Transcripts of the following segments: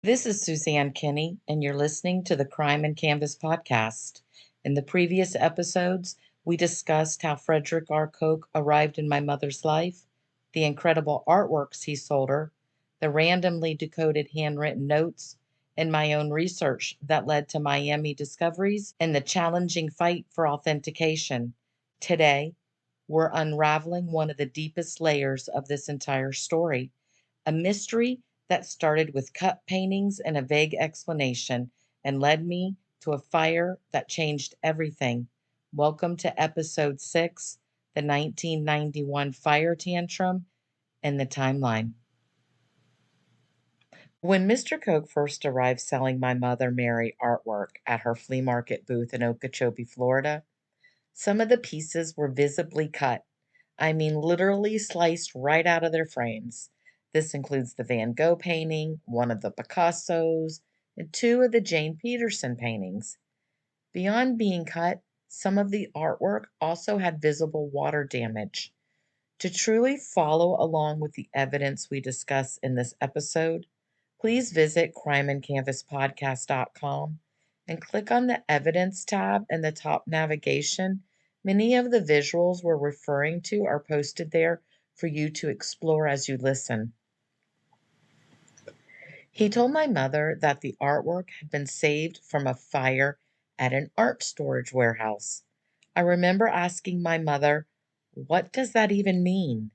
This is Suzanne Kenney, and you're listening to the Crime and Canvas podcast. In the previous episodes, we discussed how Frederick R. Koch arrived in my mother's life, the incredible artworks he sold her, the randomly decoded handwritten notes, and my own research that led to Miami discoveries and the challenging fight for authentication. Today, we're unraveling one of the deepest layers of this entire story, a mystery that started with cut paintings and a vague explanation and led me to a fire that changed everything. Welcome to episode 6, the 1991 fire tantrum and the timeline. When Mr. Koch first arrived selling my mother Mary artwork at her flea market booth in Okeechobee, Florida, some of the pieces were visibly cut. I mean, literally sliced right out of their frames. This includes the Van Gogh painting, one of the Picassos, and two of the Jane Peterson paintings. Beyond being cut, some of the artwork also had visible water damage. To truly follow along with the evidence we discuss in this episode, please visit crimeandcanvaspodcast.com and click on the Evidence tab in the top navigation. Many of the visuals we're referring to are posted there for you to explore as you listen. He told my mother that the artwork had been saved from a fire at an art storage warehouse. I remember asking my mother, "What does that even mean?"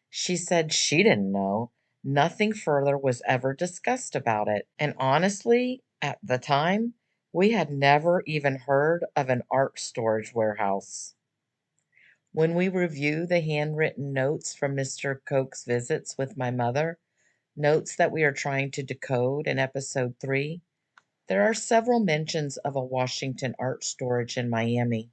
She said she didn't know. Nothing further was ever discussed about it. And honestly, at the time, we had never even heard of an art storage warehouse. When we review the handwritten notes from Mr. Koch's visits with my mother, notes that we are trying to decode in episode 3, there are several mentions of a Washington art storage in Miami.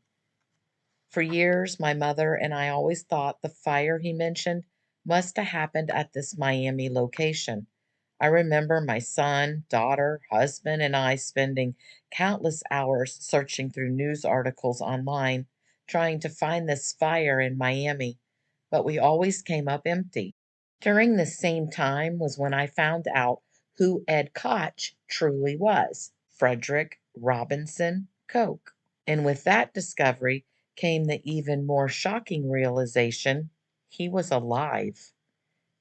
For years, my mother and I always thought the fire he mentioned must have happened at this Miami location. I remember my son, daughter, husband, and I spending countless hours searching through news articles online trying to find this fire in Miami, but we always came up empty. During the same time was when I found out who Ed Koch truly was, Frederick Robinson Koch. And with that discovery came the even more shocking realization he was alive.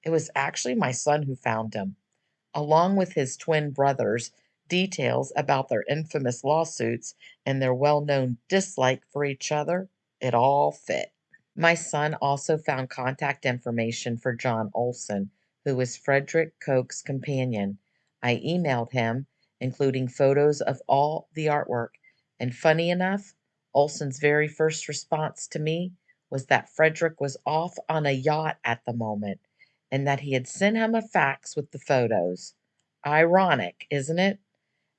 It was actually my son who found him, along with his twin brothers. Details about their infamous lawsuits and their well known dislike for each other, it all fit. My son also found contact information for John Olson, who was Frederick Koch's companion. I emailed him, including photos of all the artwork, and funny enough, Olson's very first response to me was that Frederick was off on a yacht at the moment and that he had sent him a fax with the photos. Ironic, isn't it?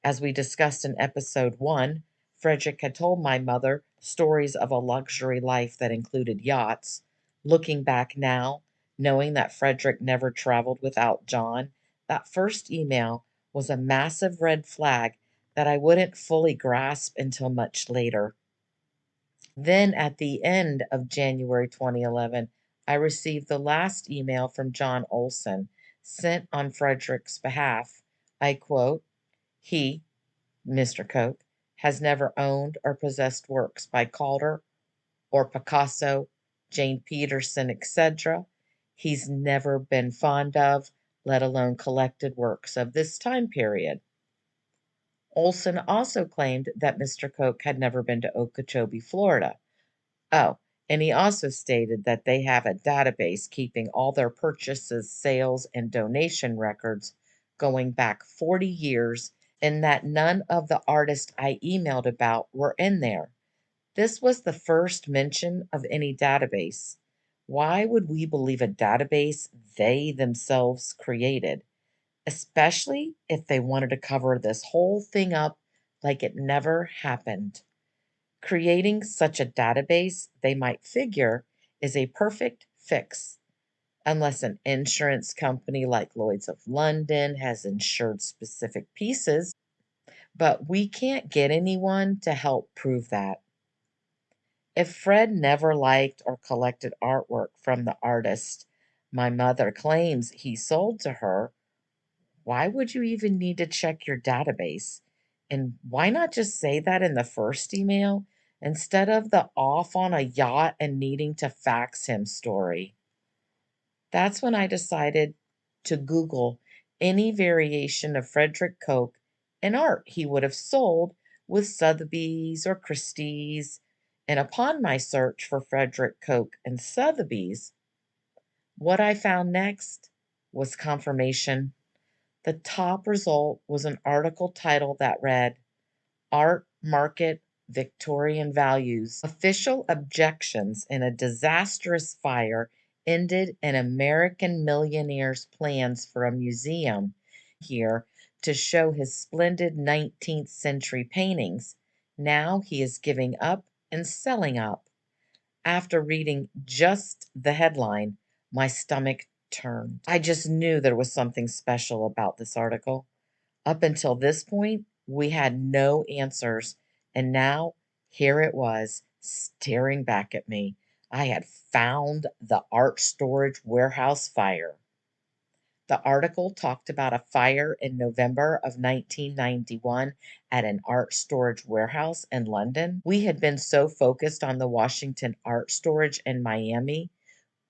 As we discussed in episode 1, Frederick had told my mother stories of a luxury life that included yachts. Looking back now, knowing that Frederick never traveled without John, that first email was a massive red flag that I wouldn't fully grasp until much later. Then, at the end of January 2011, I received the last email from John Olson, sent on Frederick's behalf. I quote, "He, Mr. Koch, has never owned or possessed works by Calder or Picasso, Jane Peterson, etc. He's never been fond of, let alone collected works of this time period." Olson also claimed that Mr. Koch had never been to Okeechobee, Florida. Oh, and he also stated that they have a database keeping all their purchases, sales, and donation records going back 40 years, and that none of the artists I emailed about were in there. This was the first mention of any database. Why would we believe a database they themselves created, especially if they wanted to cover this whole thing up like it never happened? Creating such a database, they might figure, is a perfect fix, unless an insurance company like Lloyd's of London has insured specific pieces, but we can't get anyone to help prove that. If Fred never liked or collected artwork from the artist my mother claims he sold to her, Why would you even need to check your database? And why not just say that in the first email instead of the off on a yacht and needing to fax him story? That's when I decided to Google any variation of Frederick Koch and art he would have sold with Sotheby's or Christie's. And upon my search for Frederick Koch and Sotheby's, what I found next was confirmation. The top result was an article title that read, Art Market Victorian Values. Official objections in a disastrous fire ended an American millionaire's plans for a museum here to show his splendid 19th century paintings. Now he is giving up and selling up. After reading just the headline, my stomach turned. I just knew there was something special about this article. Up until this point, we had no answers, and now here it was, staring back at me. I had found the art storage warehouse fire. The article talked about a fire in November of 1991 at an art storage warehouse in London. We had been so focused on the Washington art storage in Miami,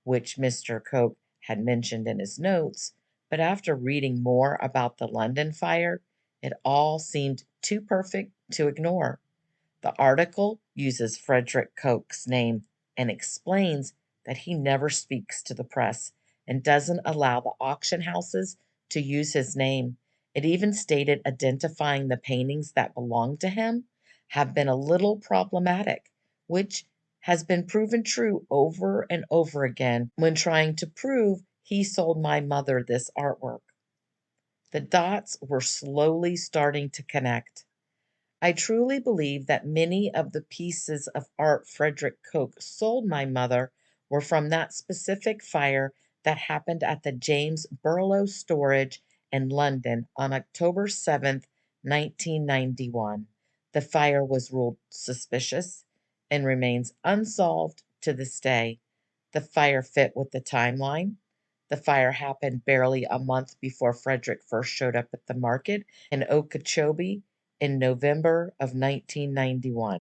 which Mr. Koch had mentioned in his notes, but after reading more about the London fire, it all seemed too perfect to ignore. The article uses Frederick Koch's name and explains that he never speaks to the press and doesn't allow the auction houses to use his name. It even stated identifying the paintings that belong to him have been a little problematic, which has been proven true over and over again when trying to prove he sold my mother this artwork. The dots were slowly starting to connect. I truly believe that many of the pieces of art Frederick Koch sold my mother were from that specific fire that happened at the James Burlow storage in London on October 7th, 1991. The fire was ruled suspicious and remains unsolved to this day. The fire fit with the timeline. The fire happened barely a month before Frederick first showed up at the market in Okeechobee in November of 1991.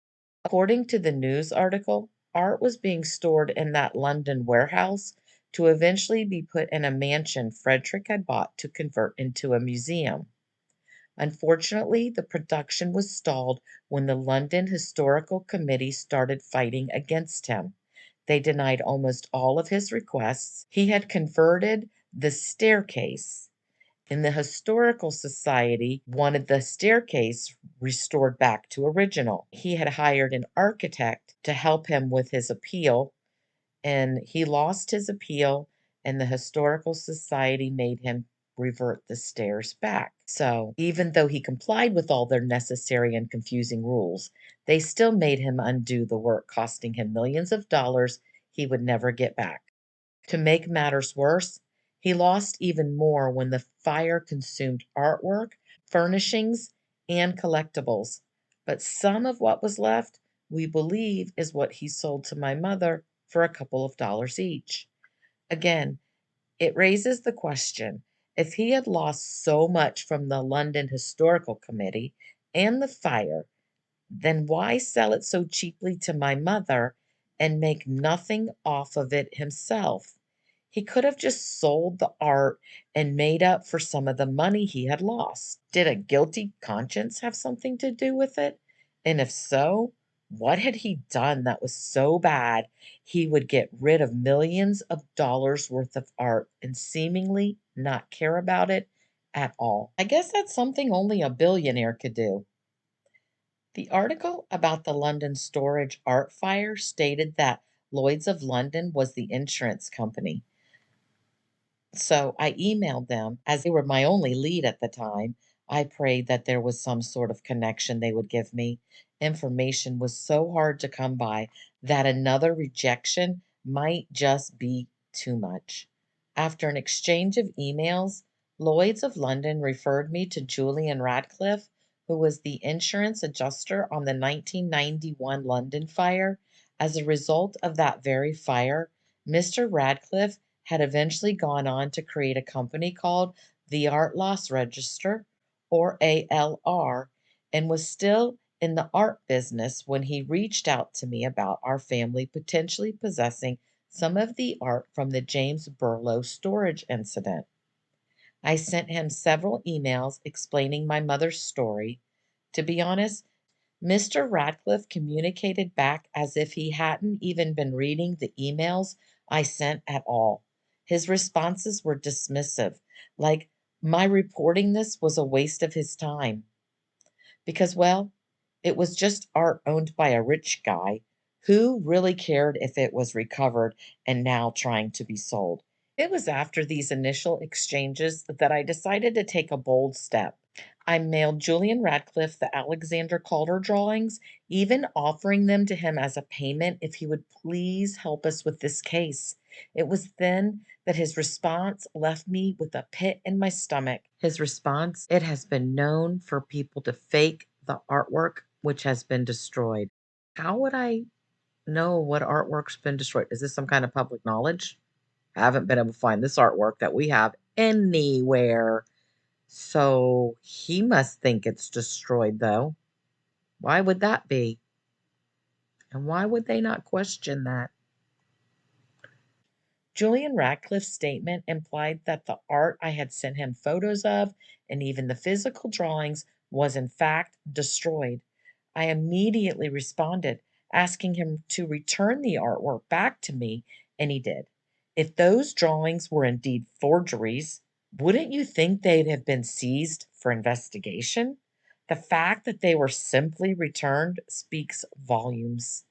According to the news article, art was being stored in that London warehouse to eventually be put in a mansion Frederick had bought to convert into a museum. Unfortunately, the production was stalled when the London Historical Committee started fighting against him. They denied almost all of his requests. He had converted the staircase, and the Historical Society wanted the staircase restored back to original. He had hired an architect to help him with his appeal, and he lost his appeal, and the Historical Society made him revert the stairs back. So, even though he complied with all their necessary and confusing rules, they still made him undo the work, costing him millions of dollars he would never get back. To make matters worse, he lost even more when the fire consumed artwork, furnishings, and collectibles. But some of what was left, we believe, is what he sold to my mother for a couple of dollars each. Again, it raises the question, if he had lost so much from the London Historical Committee and the fire, then why sell it so cheaply to my mother and make nothing off of it himself? He could have just sold the art and made up for some of the money he had lost. Did a guilty conscience have something to do with it? And if so, what had he done that was so bad he would get rid of millions of dollars worth of art and seemingly not care about it at all? I guess that's something only a billionaire could do. The article about the London storage art fire stated that Lloyd's of London was the insurance company. So I emailed them as they were my only lead at the time. I prayed that there was some sort of connection they would give me. Information was so hard to come by that another rejection might just be too much. After an exchange of emails, Lloyd's of London referred me to Julian Radcliffe, who was the insurance adjuster on the 1991 London fire. As a result of that very fire, Mr. Radcliffe had eventually gone on to create a company called the Art Loss Register, or ALR, and was still in the art business when he reached out to me about our family potentially possessing some of the art from the James Burlow storage incident. I sent him several emails explaining my mother's story. To be honest, Mr. Radcliffe communicated back as if he hadn't even been reading the emails I sent at all. His responses were dismissive, like my reporting this was a waste of his time. Because, well, it was just art owned by a rich guy who really cared if it was recovered and now trying to be sold. It was after these initial exchanges that I decided to take a bold step. I mailed Julian Radcliffe the Alexander Calder drawings, even offering them to him as a payment if he would please help us with this case. It was then that his response left me with a pit in my stomach. His response: "It has been known for people to fake the artwork which has been destroyed." How would I know what artwork's been destroyed? Is this some kind of public knowledge? I haven't been able to find this artwork that we have anywhere. So he must think it's destroyed, though. Why would that be? And why would they not question that? Julian Radcliffe's statement implied that the art I had sent him photos of, and even the physical drawings, was in fact destroyed. I immediately responded, asking him to return the artwork back to me, and he did. If those drawings were indeed forgeries, wouldn't you think they'd have been seized for investigation? The fact that they were simply returned speaks volumes.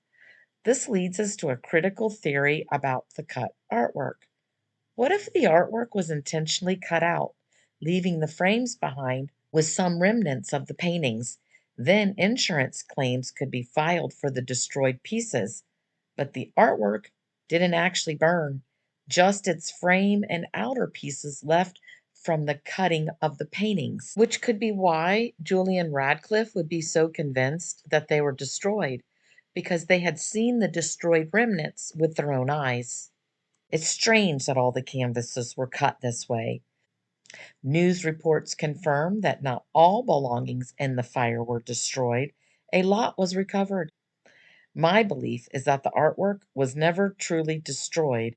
This leads us to a critical theory about the cut artwork. What if the artwork was intentionally cut out, leaving the frames behind with some remnants of the paintings? Then insurance claims could be filed for the destroyed pieces. But the artwork didn't actually burn, just its frame and outer pieces left from the cutting of the paintings, which could be why Julian Radcliffe would be so convinced that they were destroyed, because they had seen the destroyed remnants with their own eyes. It's strange that all the canvases were cut this way. News reports confirm that not all belongings in the fire were destroyed. A lot was recovered. My belief is that the artwork was never truly destroyed,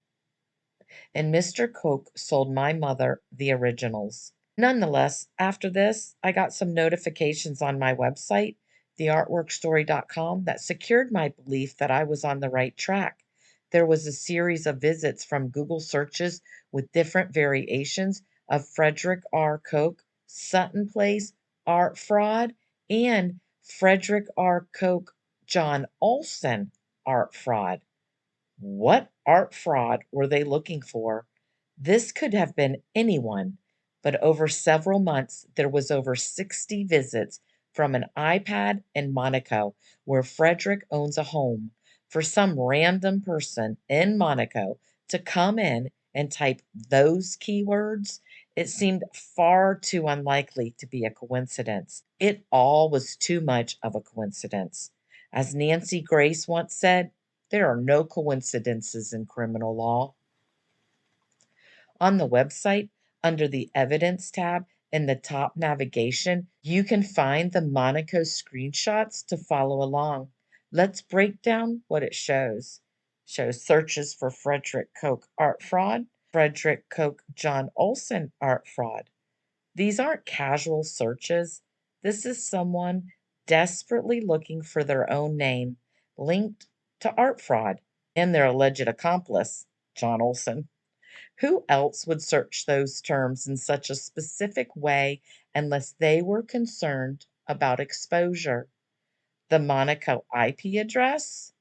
and Mr. Koch sold my mother the originals. Nonetheless, after this, I got some notifications on my website, theartworkstory.com, that secured my belief that I was on the right track. There was a series of visits from Google searches with different variations of Frederick R. Koch, Sutton Place, art fraud, and Frederick R. Koch, John Olson, art fraud. What art fraud were they looking for? This could have been anyone, but over several months there was over 60 visits from an iPad in Monaco, where Frederick owns a home, for some random person in Monaco to come in and type those keywords. It seemed far too unlikely to be a coincidence. It all was too much of a coincidence. As Nancy Grace once said, there are no coincidences in criminal law. On the website, under the Evidence tab in the top navigation, you can find the Monaco screenshots to follow along. Let's break down what it shows. Shows searches for Frederick Koch art fraud, Frederick Koch John Olson art fraud. These aren't casual searches. This is someone desperately looking for their own name linked to art fraud and their alleged accomplice, John Olson. Who else would search those terms in such a specific way unless they were concerned about exposure? The Monaco IP address?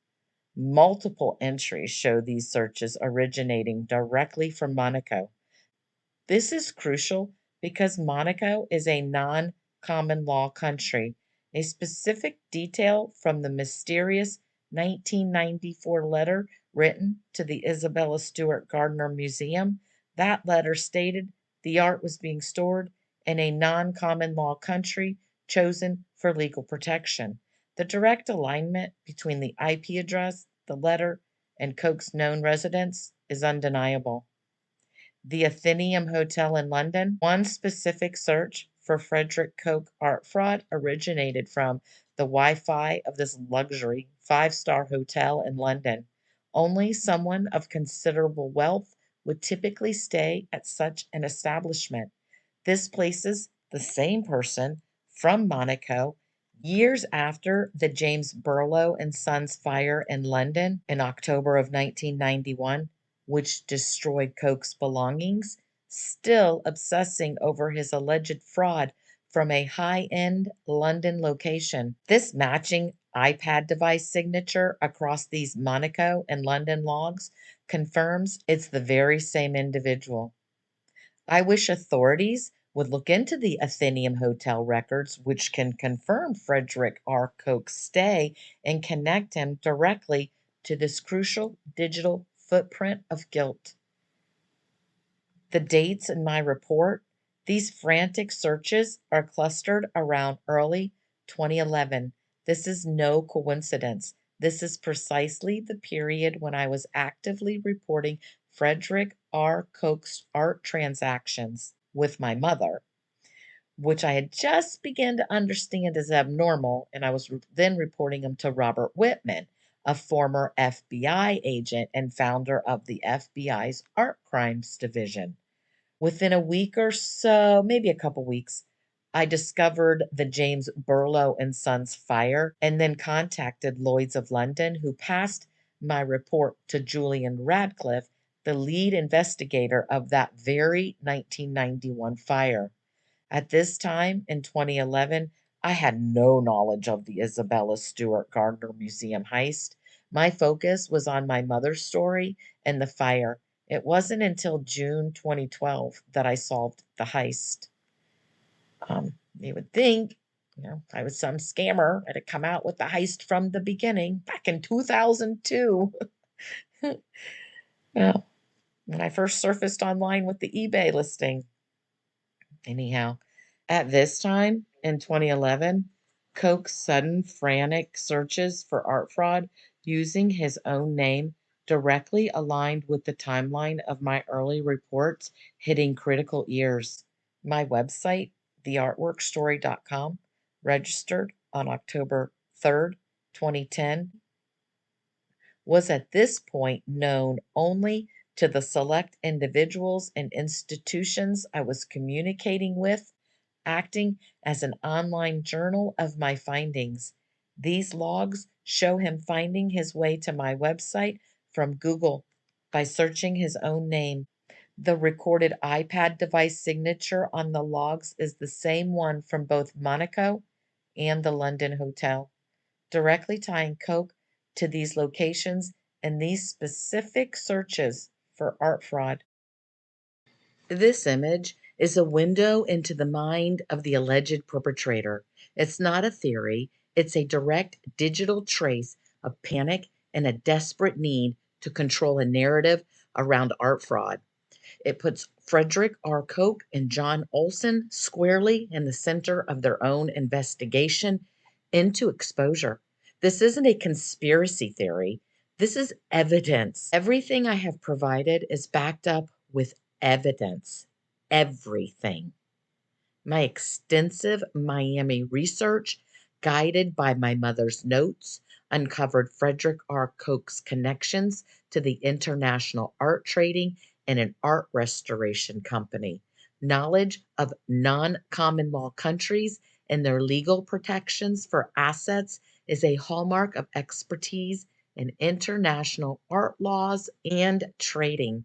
Multiple entries show these searches originating directly from Monaco. This is crucial because Monaco is a non-common law country. A specific detail from the mysterious 1994 letter written to the Isabella Stewart Gardner Museum, that letter stated the art was being stored in a non-common law country chosen for legal protection. The direct alignment between the IP address, the letter, and Koch's known residence is undeniable. The Athenaeum Hotel in London. One specific search for Frederick Koch art fraud originated from the Wi-Fi of this luxury five-star hotel in London. Only someone of considerable wealth would typically stay at such an establishment. This places the same person from Monaco years after the James Burlow and Sons fire in London in October of 1991, which destroyed Koch's belongings, still obsessing over his alleged fraud from a high-end London location. This matching iPad device signature across these Monaco and London logs confirms it's the very same individual. I wish authorities would look into the Athenaeum Hotel records, which can confirm Frederick R. Koch's stay and connect him directly to this crucial digital footprint of guilt. The dates in my report, these frantic searches are clustered around early 2011. This is no coincidence. This is precisely the period when I was actively reporting Frederick R. Koch's art transactions with my mother, which I had just begun to understand as abnormal, and I was then reporting them to Robert Whitman, a former FBI agent and founder of the FBI's Art Crimes Division. Within a week or so, maybe a couple weeks, I discovered the James Burlow and Sons fire and then contacted Lloyd's of London, who passed my report to Julian Radcliffe, the lead investigator of that very 1991 fire. At this time in 2011, I had no knowledge of the Isabella Stewart Gardner Museum heist. My focus was on my mother's story and the fire. It wasn't until June 2012 that I solved the heist. You would think, I was some scammer that had come out with the heist from the beginning back in 2002. Well, when I first surfaced online with the eBay listing. Anyhow, at this time in 2011, Koch's sudden frantic searches for art fraud using his own name directly aligned with the timeline of my early reports hitting critical ears. My website, theartworkstory.com, registered on October 3rd, 2010, was at this point known only to the select individuals and institutions I was communicating with, acting as an online journal of my findings. These logs show him finding his way to my website from Google by searching his own name. The recorded iPad device signature on the logs is the same one from both Monaco and the London hotel, directly tying Koch to these locations and these specific searches for art fraud. This image is a window into the mind of the alleged perpetrator. It's not a theory, it's a direct digital trace of panic and a desperate need to control a narrative around art fraud. It puts Frederick R. Koch and John Olson squarely in the center of their own investigation into exposure. This isn't a conspiracy theory. This is evidence. Everything I have provided is backed up with evidence. Everything. My extensive Miami research, guided by my mother's notes, uncovered Frederick R. Koch's connections to the international art trading and an art restoration company, knowledge of non common law countries and their legal protections for assets is a hallmark of expertise in international art laws and trading.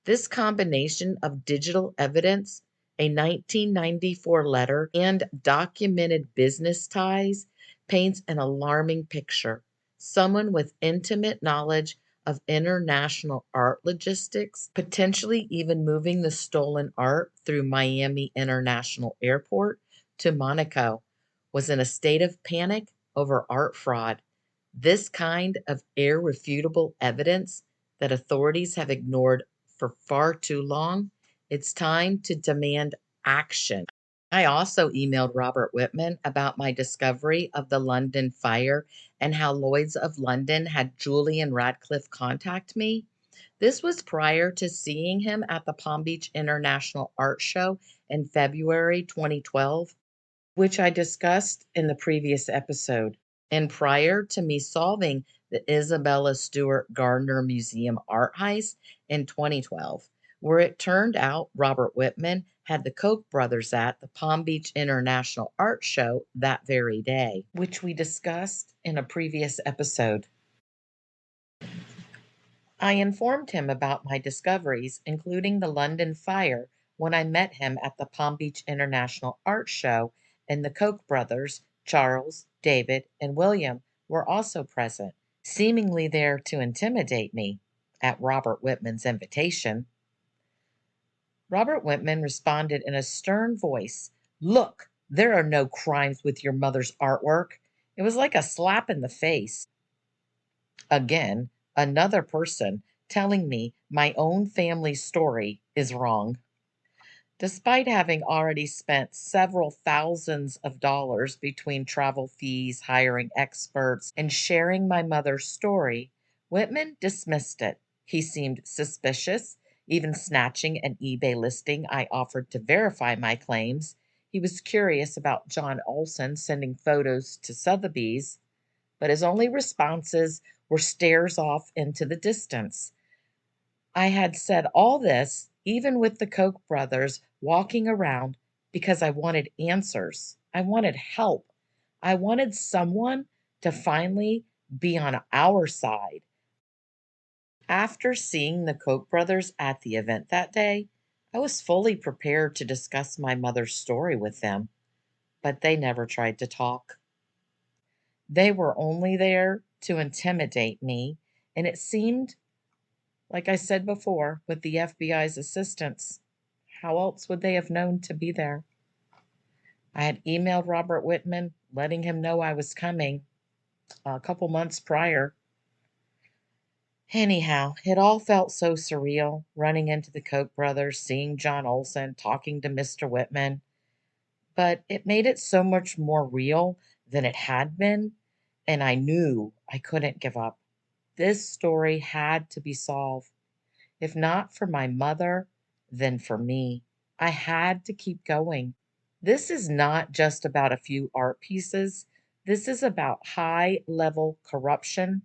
This combination of digital evidence, a 1994 letter, and documented business ties paints an alarming picture. Someone with intimate knowledge of international art logistics, potentially even moving the stolen art through Miami International Airport to Monaco, was in a state of panic over art fraud. This kind of irrefutable evidence that authorities have ignored for far too long, it's time to demand action. I also emailed Robert Whitman about my discovery of the London fire and how Lloyd's of London had Julian Radcliffe contact me. This was prior to seeing him at the Palm Beach International Art Show in February 2012, which I discussed in the previous episode, and prior to me solving the Isabella Stewart Gardner Museum art heist in 2012, where it turned out Robert Whitman had the Koch brothers at the Palm Beach International Art Show that very day, which we discussed in a previous episode. I informed him about my discoveries, including the London fire, when I met him at the Palm Beach International Art Show, and the Koch brothers, Charles, David, and William, were also present, seemingly there to intimidate me at Robert Whitman's invitation. Robert Whitman responded in a stern voice, "Look, there are no crimes with your mother's artwork." It was like a slap in the face. Again, another person telling me my own family story is wrong. Despite having already spent several thousands of dollars between travel fees, hiring experts, and sharing my mother's story, Whitman dismissed it. He seemed suspicious, even snatching an eBay listing I offered to verify my claims. He was curious about John Olson sending photos to Sotheby's, but his only responses were stares off into the distance. I had said all this, even with the Koch brothers walking around, because I wanted answers. I wanted help. I wanted someone to finally be on our side. After seeing the Koch brothers at the event that day, I was fully prepared to discuss my mother's story with them, but they never tried to talk. They were only there to intimidate me, and it seemed, like I said before, with the FBI's assistance, how else would they have known to be there? I had emailed Robert Whitman, letting him know I was coming a couple months prior. Anyhow, it all felt so surreal, running into the Koch brothers, seeing John Olson, talking to Mr. Whitman, but it made it so much more real than it had been, and I knew I couldn't give up. This story had to be solved. If not for my mother, then for me. I had to keep going. This is not just about a few art pieces. This is about high level corruption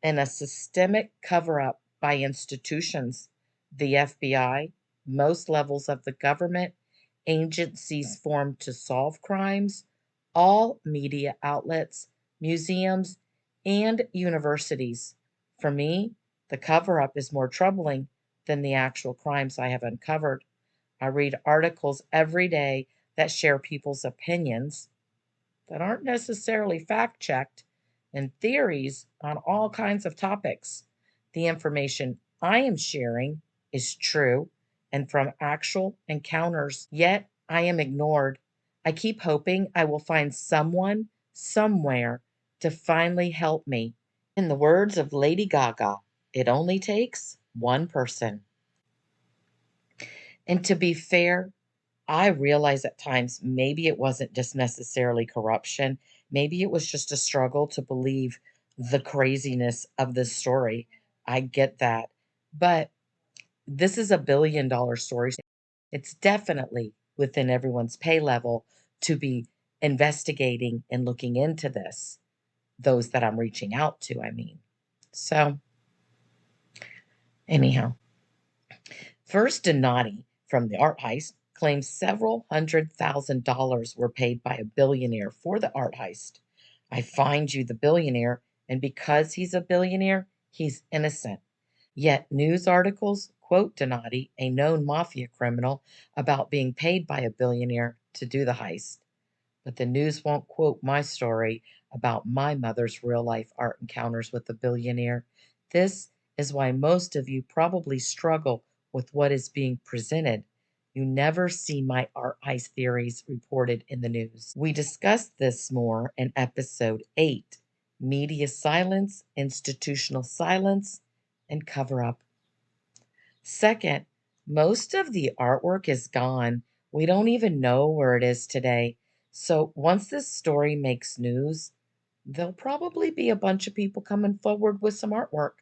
and a systemic cover up by institutions, the FBI, most levels of the government, agencies formed to solve crimes, all media outlets, museums, and universities. For me, the cover up is more troubling than the actual crimes I have uncovered. I read articles every day that share people's opinions that aren't necessarily fact checked and theories on all kinds of topics. The information I am sharing is true and from actual encounters, yet I am ignored. I keep hoping I will find someone somewhere to finally help me. In the words of Lady Gaga, it only takes one person. And to be fair, I realize at times maybe it wasn't just necessarily corruption. Maybe it was just a struggle to believe the craziness of this story. I get that. But this is a $1 billion story. It's definitely within everyone's pay level to be investigating and looking into this. Those that I'm reaching out to, I mean. So, anyhow. First Donati from the art heist claims several $100,000 were paid by a billionaire for the art heist. I find you the billionaire, and because he's a billionaire, he's innocent. Yet news articles quote Donati, a known mafia criminal, about being paid by a billionaire to do the heist. But the news won't quote my story about my mother's real life art encounters with the billionaire. This is why most of you probably struggle with what is being presented. You never see my art heist theories reported in the news. We discussed this more in episode 8, Media Silence, Institutional Silence, and Cover Up. Second, most of the artwork is gone. We don't even know where it is today. So once this story makes news, there'll probably be a bunch of people coming forward with some artwork.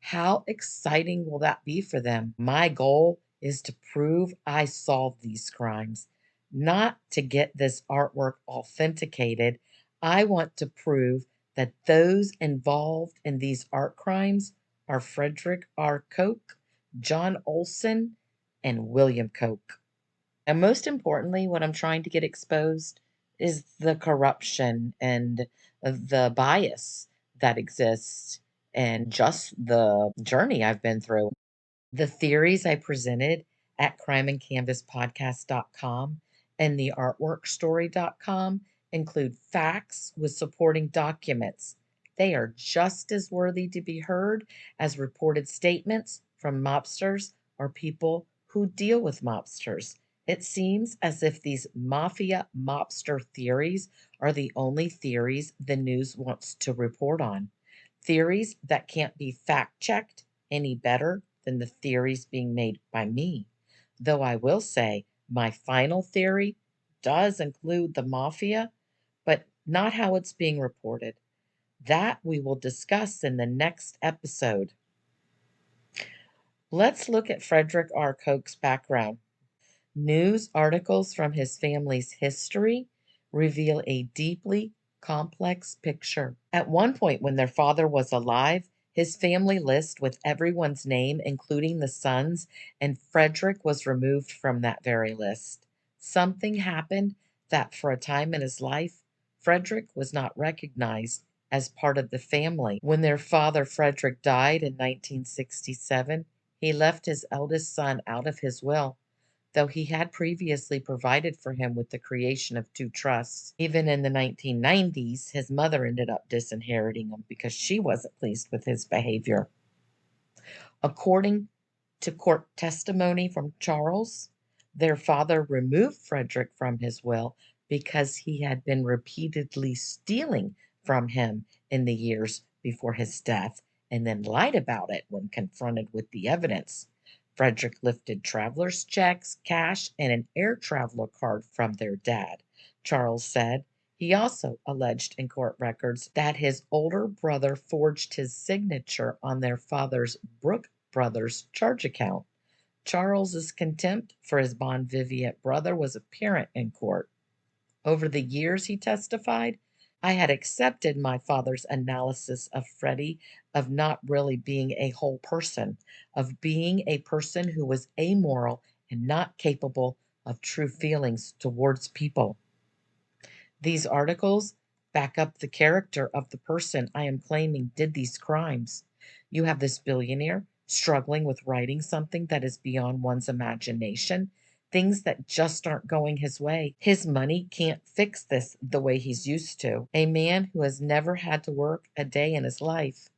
How exciting will that be for them? My goal is to prove I solved these crimes, not to get this artwork authenticated. I want to prove that those involved in these art crimes are Frederick R. Koch, John Olson, and William Koch. And most importantly, what I'm trying to get exposed is the corruption and the bias that exists and just the journey I've been through. The theories I presented at crimeandcanvaspodcast.com and the artworkstory.com include facts with supporting documents. They are just as worthy to be heard as reported statements from mobsters or people who deal with mobsters. It seems as if these mafia mobster theories are the only theories the news wants to report on. Theories that can't be fact checked any better than the theories being made by me. Though I will say my final theory does include the mafia, but not how it's being reported. That we will discuss in the next episode. Let's look at Frederick R. Koch's background. News articles from his family's history reveal a deeply complex picture. At one point, when their father was alive, his family list with everyone's name, including the sons, and Frederick was removed from that very list. Something happened that, for a time in his life, Frederick was not recognized as part of the family. When their father, Frederick, died in 1967, he left his eldest son out of his will, though he had previously provided for him with the creation of two trusts. Even in the 1990s, his mother ended up disinheriting him because she wasn't pleased with his behavior. According to court testimony from Charles, their father removed Frederick from his will because he had been repeatedly stealing from him in the years before his death and then lied about it when confronted with the evidence. Frederick lifted traveler's checks, cash, and an air traveler card from their dad, Charles said. He also alleged in court records that his older brother forged his signature on their father's Brooke Brothers charge account. Charles's contempt for his bon vivant brother was apparent in court. Over the years, he testified, I had accepted my father's analysis of Freddie of not really being a whole person, of being a person who was amoral and not capable of true feelings towards people. These articles back up the character of the person I am claiming did these crimes. You have this billionaire struggling with writing something that is beyond one's imagination, things that just aren't going his way. His money can't fix this the way he's used to. A man who has never had to work a day in his life.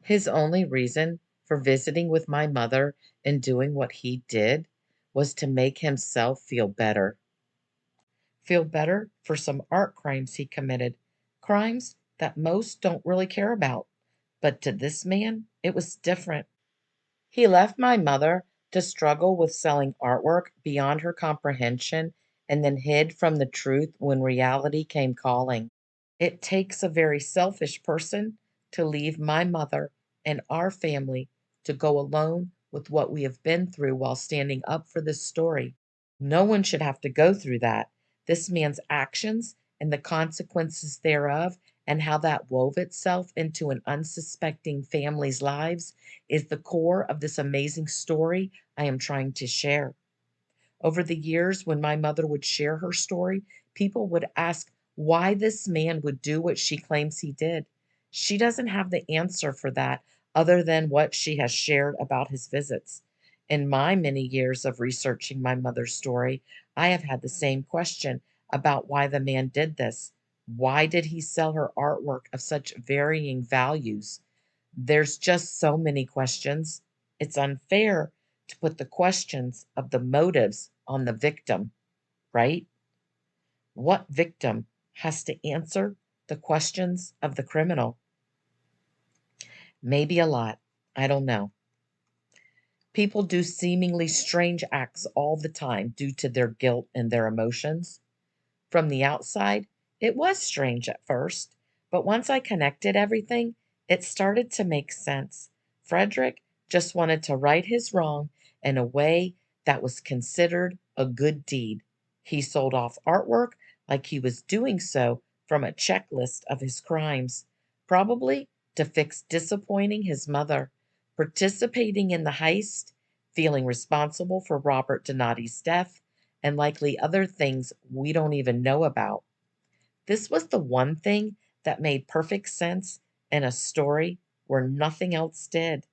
His only reason for visiting with my mother and doing what he did was to make himself feel better for some art crimes he committed, crimes that most don't really care about. But to this man, it was different. He left my mother to struggle with selling artwork beyond her comprehension and then hid from the truth when reality came calling. It takes a very selfish person to leave my mother and our family to go alone with what we have been through while standing up for this story. No one should have to go through that. This man's actions and the consequences thereof, and how that wove itself into an unsuspecting family's lives, is the core of this amazing story I am trying to share. Over the years, when my mother would share her story, people would ask why this man would do what she claims he did. She doesn't have the answer for that other than what she has shared about his visits. In my many years of researching my mother's story, I have had the same question about why the man did this. Why did he sell her artwork of such varying values? There's just so many questions. It's unfair to put the questions of the motives on the victim, right? What victim has to answer the questions of the criminal? Maybe a lot. I don't know. People do seemingly strange acts all the time due to their guilt and their emotions. From the outside, it was strange at first, but once I connected everything, it started to make sense. Frederick just wanted to right his wrong in a way that was considered a good deed. He sold off artwork like he was doing so from a checklist of his crimes, probably to fix disappointing his mother, participating in the heist, feeling responsible for Robert Donati's death, and likely other things we don't even know about. This was the one thing that made perfect sense in a story where nothing else did.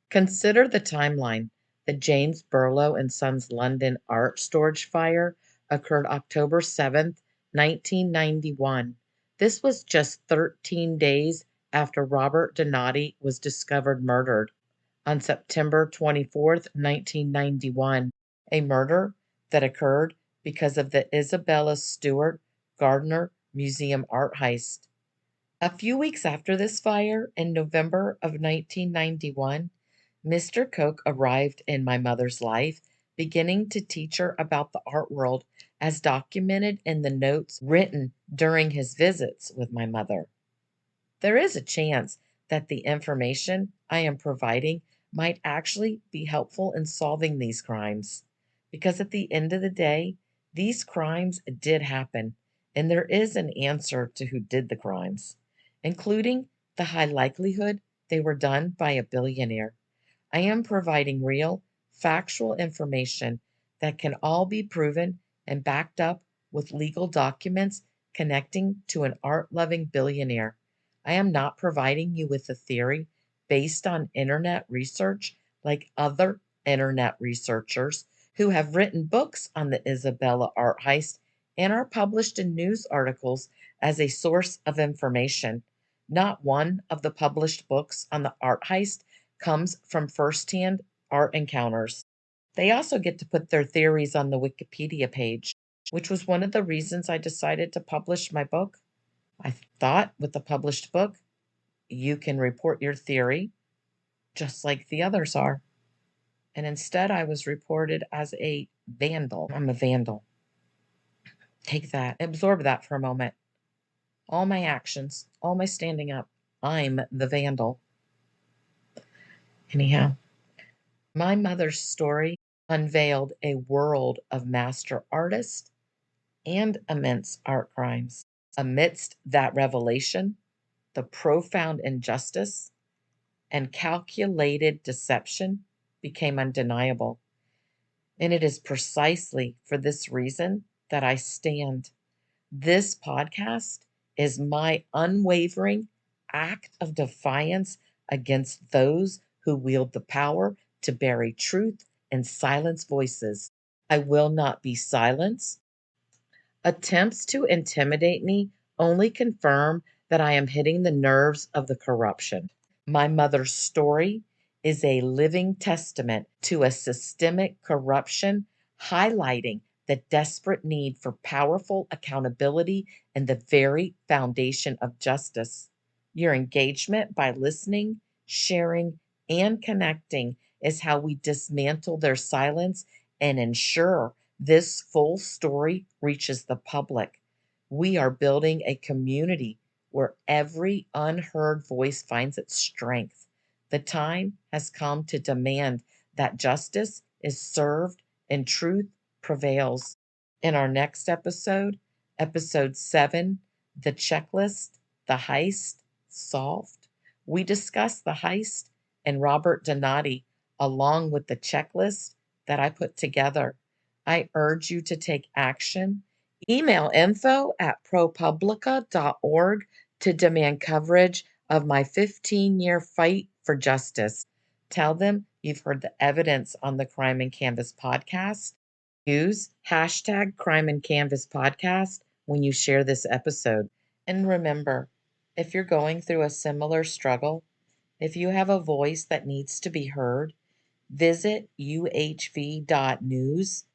Consider the timeline. The James Burlow and Sons London art storage fire occurred October 7th, 1991. This was just 13 days after Robert Donati was discovered murdered on September 24th, 1991, a murder that occurred because of the Isabella Stewart Gardner Museum art heist. A few weeks after this fire, in November of 1991, Mr. Koch arrived in my mother's life, beginning to teach her about the art world as documented in the notes written during his visits with my mother. There is a chance that the information I am providing might actually be helpful in solving these crimes. Because at the end of the day, these crimes did happen, and there is an answer to who did the crimes, including the high likelihood they were done by a billionaire. I am providing real, factual information that can all be proven and backed up with legal documents connecting to an art loving billionaire. I am not providing you with a theory based on internet research like other internet researchers who have written books on the Isabella art heist and are published in news articles as a source of information. Not one of the published books on the art heist comes from firsthand art encounters. They also get to put their theories on the Wikipedia page, which was one of the reasons I decided to publish my book. I thought with a published book, you can report your theory just like the others are. And instead, I was reported as a vandal. I'm a vandal. Take that, absorb that for a moment. All my actions, all my standing up, I'm the vandal. Anyhow, my mother's story unveiled a world of master artists and immense art crimes. Amidst that revelation, the profound injustice and calculated deception became undeniable. And it is precisely for this reason that I stand. This podcast is my unwavering act of defiance against those who wield the power to bury truth and silence voices. I will not be silenced. Attempts to intimidate me only confirm that I am hitting the nerves of the corruption. My mother's story is a living testament to a systemic corruption, highlighting the desperate need for powerful accountability and the very foundation of justice. Your engagement by listening, sharing, and connecting is how we dismantle their silence and ensure this full story reaches the public. We are building a community where every unheard voice finds its strength. The time has come to demand that justice is served and truth prevails. In our next episode, episode 7, The Checklist, The Heist Solved, we discuss the heist and Robert Donati along with the checklist that I put together. I urge you to take action. Email info@propublica.org to demand coverage of my 15-year fight for justice. Tell them you've heard the evidence on the Crime and Canvas podcast. Use hashtag Crime and Canvas podcast when you share this episode. And remember, if you're going through a similar struggle, if you have a voice that needs to be heard, visit uhv.news.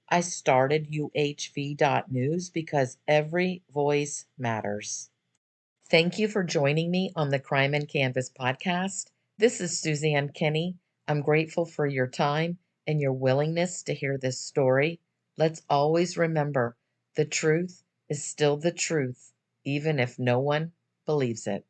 I started uhv.news because every voice matters. Thank you for joining me on the Crime and Canvas podcast. This is Suzanne Kenney. I'm grateful for your time and your willingness to hear this story. Let's always remember the truth is still the truth, even if no one believes it.